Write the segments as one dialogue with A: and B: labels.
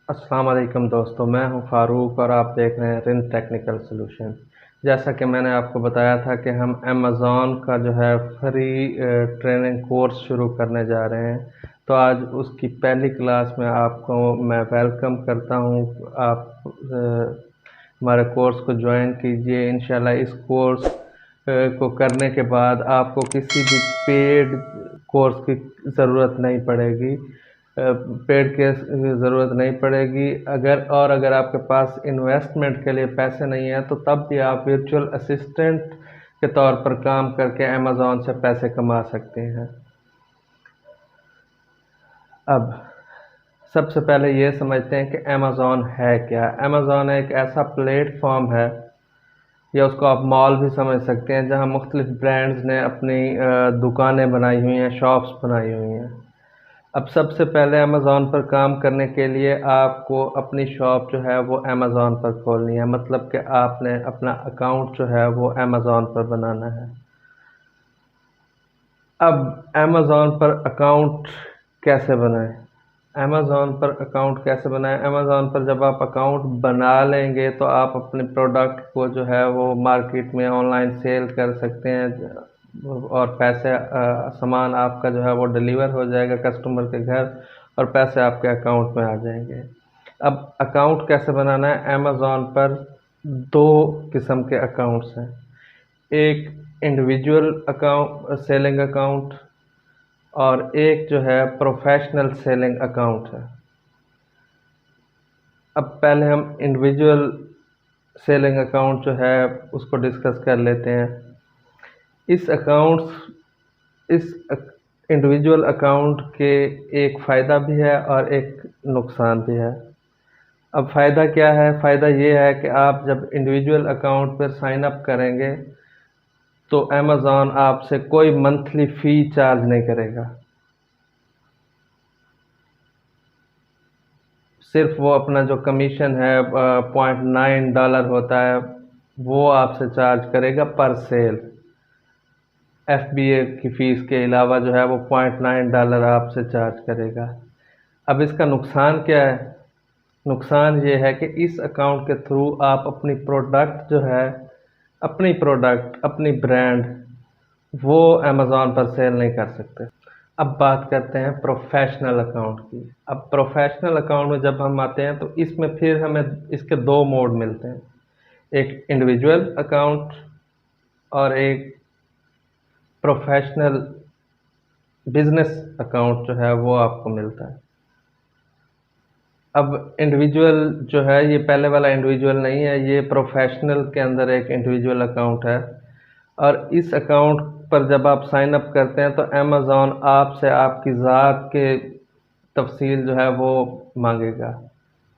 A: अस्सलाम वालेकुम दोस्तों, मैं हूं फ़ारूक और आप देख रहे हैं रिन टेक्निकल सॉल्यूशन। जैसा कि मैंने आपको बताया था कि हम अमेज़ॉन का जो है फ्री ट्रेनिंग कोर्स शुरू करने जा रहे हैं, तो आज उसकी पहली क्लास में आपको मैं वेलकम करता हूं। आप हमारे कोर्स को ज्वाइन कीजिए। इंशाल्लाह इस कोर्स को करने के बाद आपको किसी भी पेड कोर्स की ज़रूरत नहीं पड़ेगी। पेड के ज़रूरत नहीं पड़ेगी। अगर आपके पास इन्वेस्टमेंट के लिए पैसे नहीं हैं तो तब भी आप वर्चुअल असिस्टेंट के तौर पर काम करके अमेज़ॉन से पैसे कमा सकते हैं। अब सबसे पहले ये समझते हैं कि अमेज़ॉन है क्या। अमेज़ॉन एक ऐसा प्लेटफॉर्म है, या उसको आप मॉल भी समझ सकते हैं, जहां मुख्तलिफ ब्रांड्स ने अपनी दुकानें बनाई हुई हैं, शॉप्स बनाई हुई हैं। अब सबसे पहले अमेज़ॉन पर काम करने के लिए आपको अपनी शॉप जो है वो अमेज़ॉन पर खोलनी है, मतलब कि आपने अपना अकाउंट जो है वो अमेज़ॉन पर बनाना है। अब अमेज़ॉन पर अकाउंट कैसे बनाएं? अमेज़ॉन पर अकाउंट कैसे बनाएं? अमेज़ॉन पर जब आप अकाउंट बना लेंगे तो आप अपने प्रोडक्ट को जो है वो मार्केट में ऑनलाइन सेल कर सकते हैं, और सामान आपका जो है वो डिलीवर हो जाएगा कस्टमर के घर, और पैसे आपके अकाउंट में आ जाएंगे। अब अकाउंट कैसे बनाना है? अमेज़ॉन पर दो किस्म के अकाउंट्स हैं। एक इंडिविजुअल अकाउंट, सेलिंग अकाउंट, और एक जो है प्रोफेशनल सेलिंग अकाउंट है। अब पहले हम इंडिविजुअल सेलिंग अकाउंट जो है उसको डिस्कस कर लेते हैं। इस अकाउंट इस इंडिविजुअल अकाउंट के एक फ़ायदा भी है और एक नुकसान भी है। अब फ़ायदा क्या है? फ़ायदा ये है कि आप जब इंडिविजुअल अकाउंट पर साइन अप करेंगे तो अमेज़ॉन आपसे कोई मंथली फ़ी चार्ज नहीं करेगा। सिर्फ वो अपना जो कमीशन है $0.9 होता है, वो आपसे चार्ज करेगा पर सेल। FBA की फ़ीस के अलावा जो है वो $0.9 आपसे चार्ज करेगा। अब इसका नुकसान क्या है? नुकसान ये है कि इस अकाउंट के थ्रू आप अपनी ब्रांड वो अमेज़ॉन पर सेल नहीं कर सकते। अब बात करते हैं प्रोफेशनल अकाउंट की। अब प्रोफेशनल अकाउंट में जब हम आते हैं तो इसमें फिर हमें इसके दो मोड मिलते हैं, एक इंडिविजुअल अकाउंट और एक प्रोफेशनल बिजनेस अकाउंट जो है वो आपको मिलता है। अब इंडिविजुअल जो है, ये पहले वाला इंडिविजुअल नहीं है, ये प्रोफेशनल के अंदर एक इंडिविजुअल अकाउंट है। और इस अकाउंट पर जब आप साइन अप करते हैं तो अमेज़ॉन आपसे आपकी ज़ात के तफसील जो है वो मांगेगा।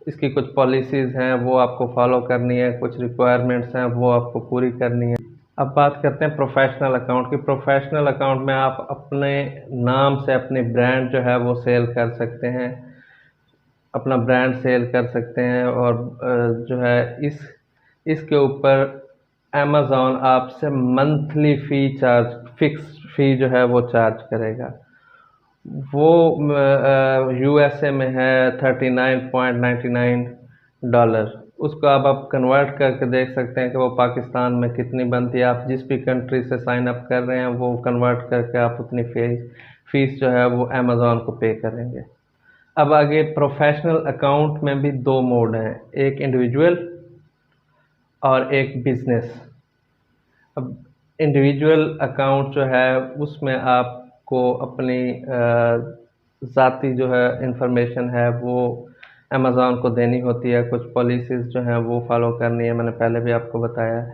A: इसकी कुछ पॉलिसीज़ हैं, वो आपको फॉलो करनी है, कुछ रिक्वायरमेंट्स हैं वो आपको पूरी करनी है। अब बात करते हैं प्रोफेशनल अकाउंट की। प्रोफेशनल अकाउंट में आप अपने नाम से अपनी ब्रांड जो है वो सेल कर सकते हैं, अपना ब्रांड सेल कर सकते हैं, और जो है इसके ऊपर अमेज़ॉन आपसे मंथली फिक्स फ़ी जो है वो चार्ज करेगा। वो USA में है $39.99। उसको अब आप कन्वर्ट करके देख सकते हैं कि वो पाकिस्तान में कितनी बनती है। आप जिस भी कंट्री से साइन अप कर रहे हैं वो कन्वर्ट करके आप उतनी फीस जो है वो अमेज़ॉन को पे करेंगे। अब आगे प्रोफेशनल अकाउंट में भी दो मोड हैं, एक इंडिविजुअल और एक बिजनेस। अब इंडिविजुअल अकाउंट जो है उसमें आपको अपनी ज़ाती जो है इंफॉर्मेशन है वो अमेज़ॉन को देनी होती है, कुछ पॉलिसीज़ जो हैं वो फॉलो करनी है, मैंने पहले भी आपको बताया।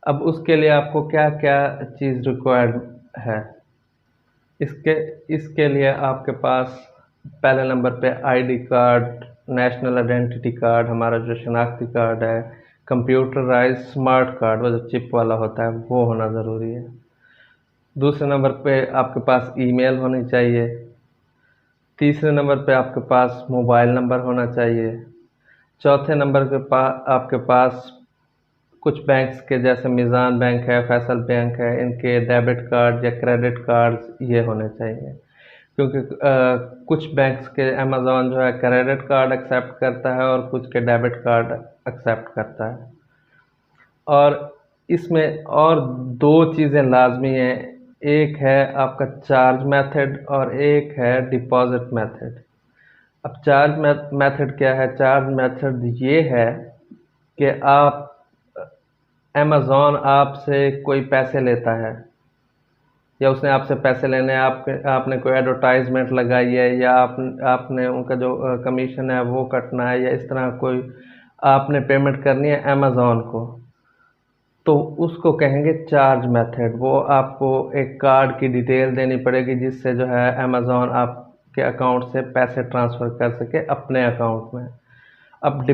A: अब उसके लिए आपको क्या क्या चीज़ रिक्वायर्ड है? इसके इसके लिए आपके पास पहले नंबर पे ID card, national identity card, हमारा जो शनाख्ती कार्ड है, कंप्यूटराइज स्मार्ट कार्ड, वो जो चिप वाला होता है वो होना ज़रूरी है। दूसरे नंबर पे आपके पास ईमेल होनी चाहिए। तीसरे नंबर पे आपके पास मोबाइल नंबर होना चाहिए। चौथे नंबर के पास आपके पास कुछ बैंक्स के, जैसे मिज़ान बैंक है, फैसल बैंक है, इनके डेबिट कार्ड या क्रेडिट कार्ड ये होने चाहिए। क्योंकि कुछ बैंक्स के अमेज़ॉन जो है क्रेडिट कार्ड एक्सेप्ट करता है और कुछ के डेबिट कार्ड एक्सेप्ट करता है। और इसमें और दो चीज़ें लाजमी हैं, एक है आपका चार्ज मेथड और एक है डिपॉजिट मेथड। अब चार्ज मेथड क्या है? चार्ज मेथड ये है कि आप अमेज़ॉन आपसे कोई पैसे लेता है या उसने आपसे पैसे लेने आपने कोई एडवर्टाइजमेंट लगाई है या आपने उनका जो कमीशन है वो कटना है या इस तरह कोई आपने पेमेंट करनी है अमेज़ॉन को, तो उसको कहेंगे चार्ज मेथड। वो आपको एक कार्ड की डिटेल देनी पड़ेगी जिससे जो है अमेज़ॉन आपके अकाउंट से पैसे ट्रांसफ़र कर सके अपने अकाउंट में। अब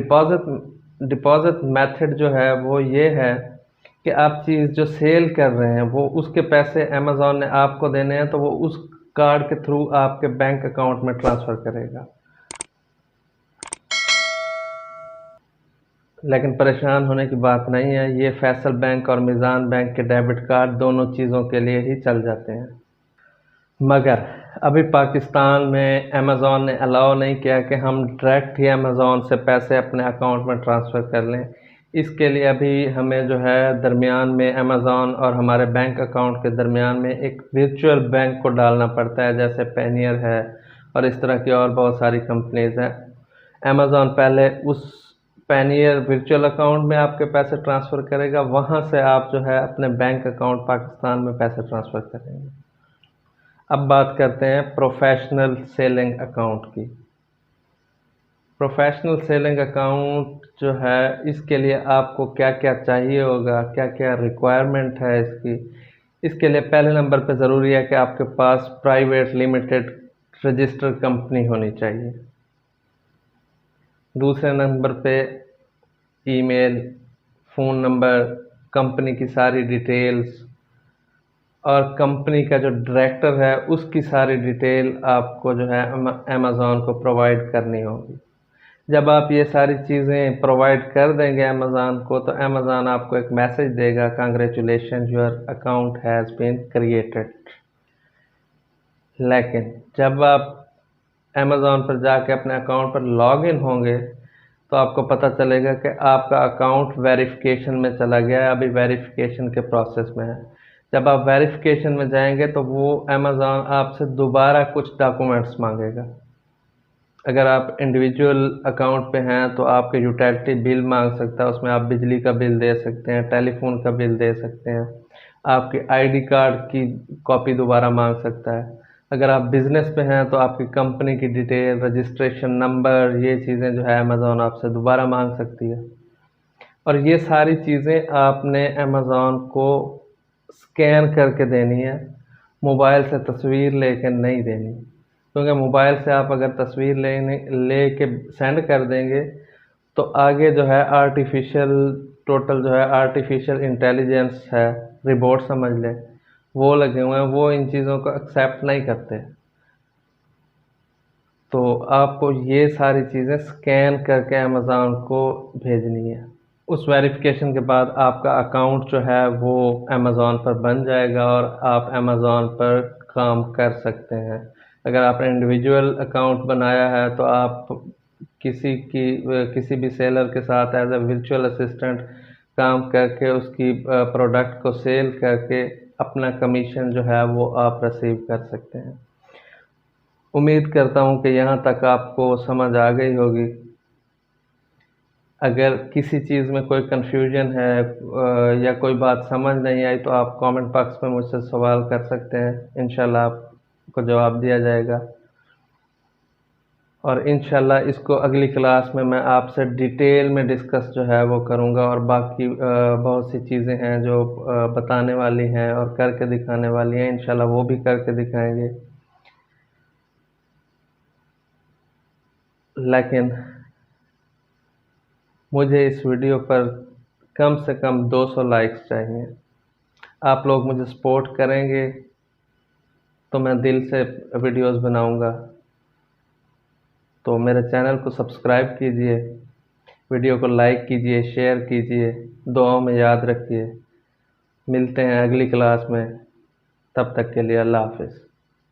A: डिपॉजिट मेथड जो है वो ये है कि आप चीज़ जो सेल कर रहे हैं वो उसके पैसे अमेज़ॉन ने आपको देने हैं, तो वो उस कार्ड के थ्रू आपके बैंक अकाउंट में ट्रांसफ़र करेगा। लेकिन परेशान होने की बात नहीं है, ये फैसल बैंक और मिज़ान बैंक के डेबिट कार्ड दोनों चीज़ों के लिए ही चल जाते हैं। मगर अभी पाकिस्तान में अमेज़ॉन ने अलाउ नहीं किया कि हम डायरेक्ट ही अमेज़ॉन से पैसे अपने अकाउंट में ट्रांसफ़र कर लें। इसके लिए अभी हमें जो है दरमियान में अमेज़ॉन और हमारे बैंक अकाउंट के दरमियान में एक वर्चुअल बैंक को डालना पड़ता है, जैसे पेनियर है और इस तरह की और बहुत सारी कंपनीज़ हैं। अमेज़ॉन पहले उस पेनियर वर्चुअल अकाउंट में आपके पैसे ट्रांसफ़र करेगा, वहाँ से आप जो है अपने बैंक अकाउंट पाकिस्तान में पैसे ट्रांसफ़र करेंगे। अब बात करते हैं प्रोफेशनल सेलिंग अकाउंट की। प्रोफेशनल सेलिंग अकाउंट जो है इसके लिए आपको क्या क्या चाहिए होगा, क्या क्या रिक्वायरमेंट है इसकी। इसके लिए पहले नंबर पे ज़रूरी है कि आपके पास प्राइवेट लिमिटेड रजिस्टर्ड कंपनी होनी चाहिए। दूसरे नंबर पे ईमेल, फ़ोन नंबर, कंपनी की सारी डिटेल्स और कंपनी का जो डायरेक्टर है उसकी सारी डिटेल आपको जो है अमेज़ॉन को प्रोवाइड करनी होगी। जब आप ये सारी चीज़ें प्रोवाइड कर देंगे अमेज़ॉन को, तो अमेज़ॉन आपको एक मैसेज देगा, congratulation your account has been created. लेकिन जब आप अमेज़ॉन पर जाके अपने अकाउंट पर लॉग इन होंगे तो आपको पता चलेगा कि आपका अकाउंट वेरिफिकेशन में चला गया है, अभी वेरिफिकेशन के प्रोसेस में है। जब आप वेरिफिकेशन में जाएंगे तो वो अमेज़ॉन आपसे दोबारा कुछ डॉक्यूमेंट्स मांगेगा। अगर आप इंडिविजुअल अकाउंट पे हैं तो आपके यूटिलिटी बिल मांग सकता है, उसमें आप बिजली का बिल दे सकते हैं, टेलीफोन का बिल दे सकते हैं, आपके आईडी कार्ड की कॉपी दोबारा मांग सकता है। अगर आप बिज़नेस पे हैं तो आपकी कंपनी की डिटेल, रजिस्ट्रेशन नंबर, ये चीज़ें जो है अमेज़ॉन आपसे दोबारा मांग सकती है। और ये सारी चीज़ें आपने अमेज़ॉन को स्कैन करके देनी है, मोबाइल से तस्वीर लेकर नहीं देनी। क्योंकि मोबाइल से आप अगर तस्वीर ले के सेंड कर देंगे तो आगे जो है टोटल जो है आर्टिफिशियल इंटेलिजेंस है, रिबोट समझ लें, वो लगे हुए हैं, वो इन चीज़ों को एक्सेप्ट नहीं करते। तो आपको ये सारी चीज़ें स्कैन करके अमेज़ॉन को भेजनी है। उस वेरिफिकेशन के बाद आपका अकाउंट जो है वो अमेज़ॉन पर बन जाएगा और आप अमेज़ॉन पर काम कर सकते हैं। अगर आपने इंडिविजुअल अकाउंट बनाया है तो आप किसी भी सेलर के साथ एज ए वर्चुअल असिस्टेंट काम करके उसकी प्रोडक्ट को सेल करके अपना कमीशन जो है वो आप रिसीव कर सकते हैं। उम्मीद करता हूँ कि यहाँ तक आपको समझ आ गई होगी। अगर किसी चीज़ में कोई कन्फ्यूजन है या कोई बात समझ नहीं आई तो आप कमेंट बॉक्स में मुझसे सवाल कर सकते हैं, इंशाल्लाह आपको जवाब दिया जाएगा। और इंशाल्लाह इसको अगली क्लास में मैं आपसे डिटेल में डिस्कस जो है वो करूँगा और बाकी बहुत सी चीज़ें हैं जो बताने वाली हैं और करके दिखाने वाली हैं, इंशाल्लाह वो भी करके दिखाएंगे। लेकिन मुझे इस वीडियो पर कम से कम 200 लाइक्स चाहिए। आप लोग मुझे सपोर्ट करेंगे तो मैं दिल से वीडियोस बनाऊंगा। तो मेरे चैनल को सब्सक्राइब कीजिए, वीडियो को लाइक कीजिए, शेयर कीजिए, दुआओं में याद रखिए। मिलते हैं अगली क्लास में, तब तक के लिए अल्लाह हाफ़िज़।